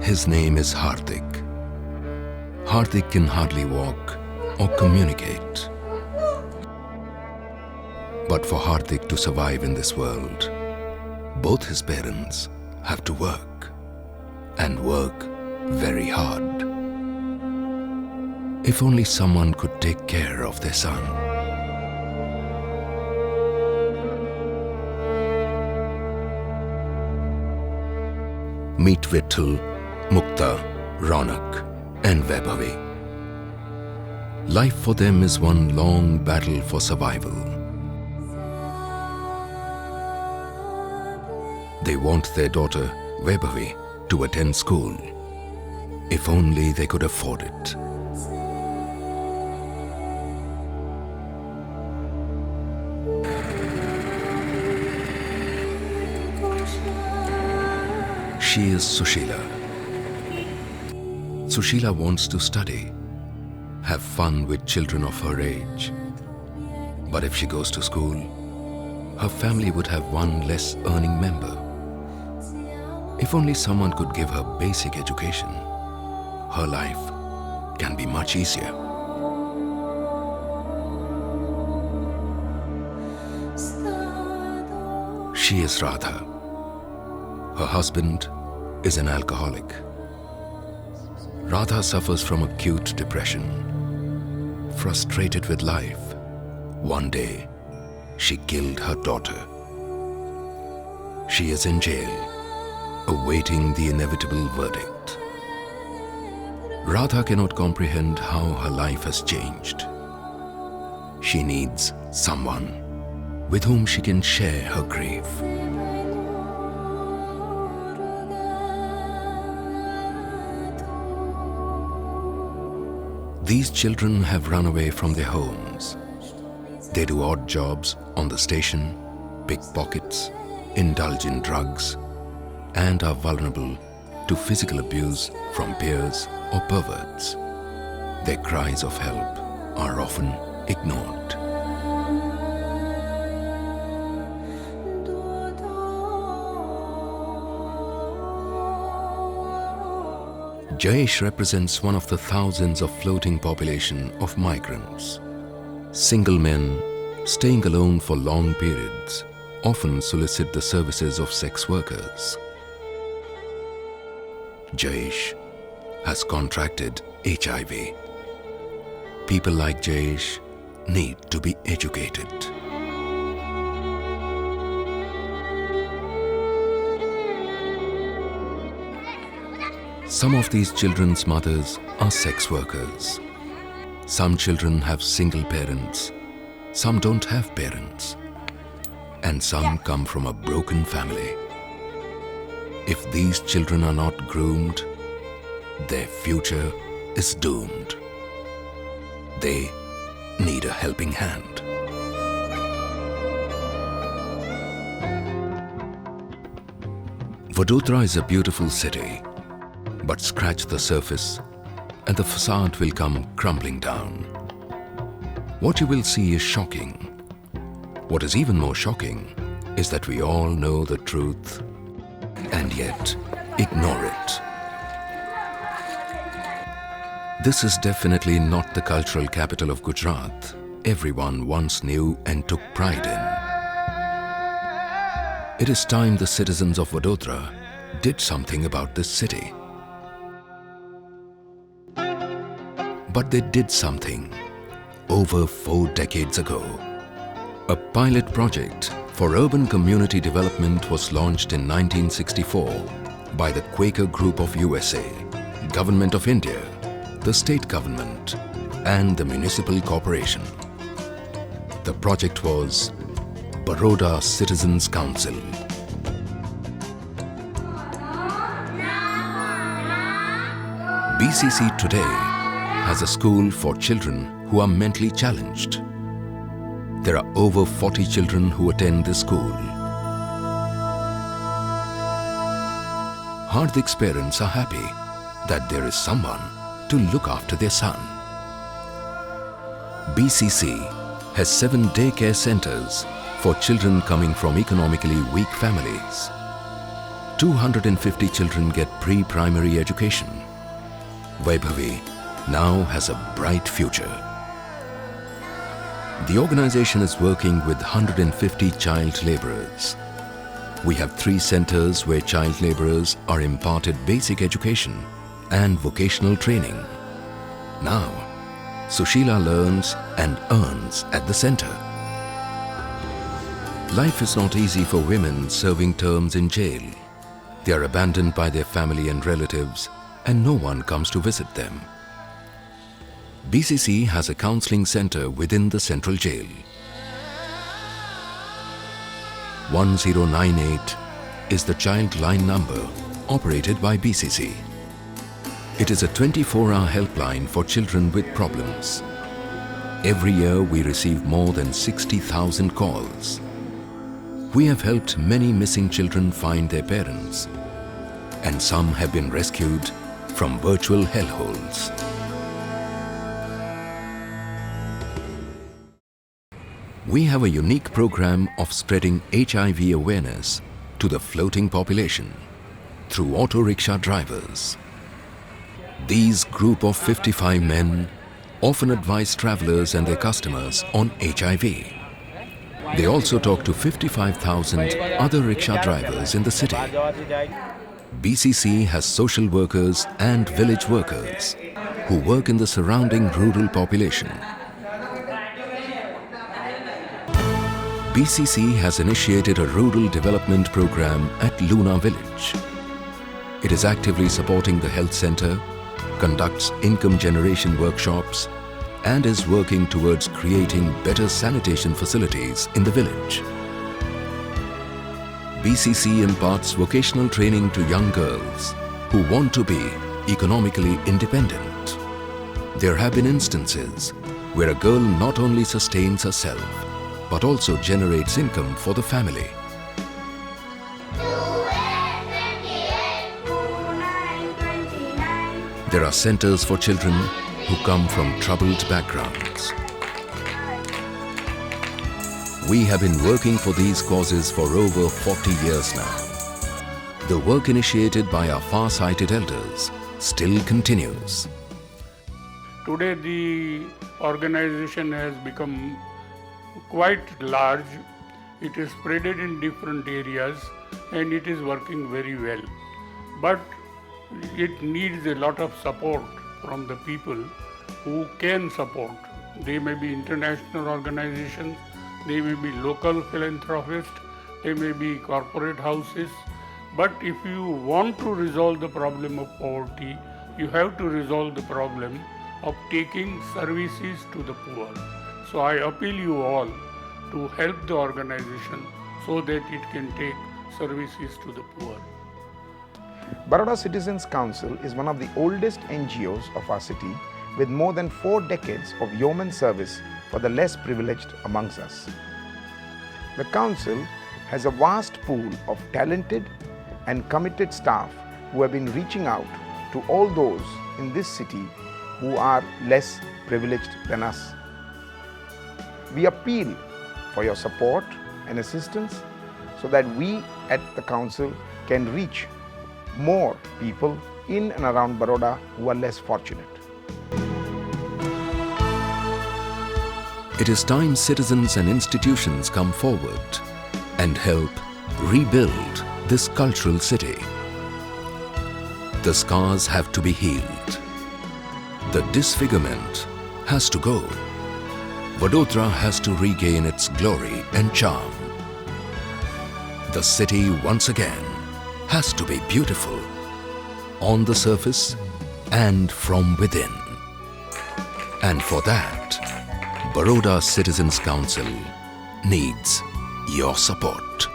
His name is Hardik. Hardik can hardly walk or communicate. But for Hardik to survive in this world, both his parents have to work, and work very hard. If only someone could take care of their son. Meet Vittal, Mukta, Ronak and Vaibhavi. Life for them is one long battle for survival. They want their daughter, Vaibhavi, to attend school. If only they could afford it. She is Sushila. Sushila wants to study, have fun with children of her age. But if she goes to school, her family would have one less earning member. If only someone could give her basic education, her life can be much easier. She is Radha. Her husband is an alcoholic. Radha suffers from acute depression. Frustrated with life, one day she killed her daughter. She is in jail, awaiting the inevitable verdict. Radha cannot comprehend how her life has changed. She needs someone with whom she can share her grief. These children have run away from their homes. They do odd jobs on the station, pickpockets, indulge in drugs, and are vulnerable to physical abuse from peers or perverts. Their cries of help are often ignored. Jayesh represents one of the thousands of floating population of migrants. Single men, staying alone for long periods, often solicit the services of sex workers. Jayesh has contracted HIV. People like Jayesh need to be educated. Some of these children's mothers are sex workers. Some children have single parents, some don't have parents, and some come from a broken family. If these children are not groomed, their future is doomed. They need a helping hand. Vadodara is a beautiful city, but scratch the surface and the facade will come crumbling down. What you will see is shocking. What is even more shocking is that we all know the truth and yet ignore it. This is definitely not the cultural capital of Gujarat everyone once knew and took pride in. It is time the citizens of Vadodara did something about this city. But they did something over 4 decades ago. A pilot project for urban community development was launched in 1964 by the Quaker Group of USA, Government of India, the state government, and the municipal corporation. The project was Baroda Citizens Council. BCC today has a school for children who are mentally challenged. There are over 40 children who attend this school. Hardik's parents are happy that there is someone to look after their son. BCC has 7 daycare centers for children coming from economically weak families. 250 children get pre-primary education. Vaibhavi now has a bright future. The organization is working with 150 child laborers. We have 3 centers where child laborers are imparted basic education and vocational training. Now, Sushila learns and earns at the center. Life is not easy for women serving terms in jail. They are abandoned by their family and relatives, and no one comes to visit them. BCC has a counseling center within the central jail. 1098 is the child line number operated by BCC. It is a 24-hour helpline for children with problems. Every year we receive more than 60,000 calls. We have helped many missing children find their parents, and some have been rescued from virtual hellholes. We have a unique program of spreading HIV awareness to the floating population through auto rickshaw drivers. These group of 55 men often advise travelers and their customers on HIV. They also talk to 55,000 other rickshaw drivers in the city. BCC has social workers and village workers who work in the surrounding rural population. BCC has initiated a rural development program at Luna village. It is actively supporting the health center, conducts income generation workshops, and is working towards creating better sanitation facilities in the village. BCC imparts vocational training to young girls who want to be economically independent. There have been instances where a girl not only sustains herself but also generates income for the family. There are centers for children who come from troubled backgrounds. We have been working for these causes for over 40 years now. The work initiated by our far-sighted elders still continues. Today the organization has become quite large. It is spread in different areas and it is working very well. But it needs a lot of support from the people who can support. They may be international organizations, they may be local philanthropists, they may be corporate houses. But if you want to resolve the problem of poverty, you have to resolve the problem of taking services to the poor. So I appeal you all to help the organization so that it can take services to the poor. Baroda Citizens Council is one of the oldest NGOs of our city with more than 4 decades of yeoman service for the less privileged amongst us. The council has a vast pool of talented and committed staff who have been reaching out to all those in this city who are less privileged than us. We appeal for your support and assistance so that we at the council can reach more people in and around Baroda who are less fortunate. It is time citizens and institutions come forward and help rebuild this cultural city. The scars have to be healed. The disfigurement has to go. Vadodara has to regain its glory and charm. The city once again has to be beautiful on the surface and from within. And for that, Baroda Citizens Council needs your support.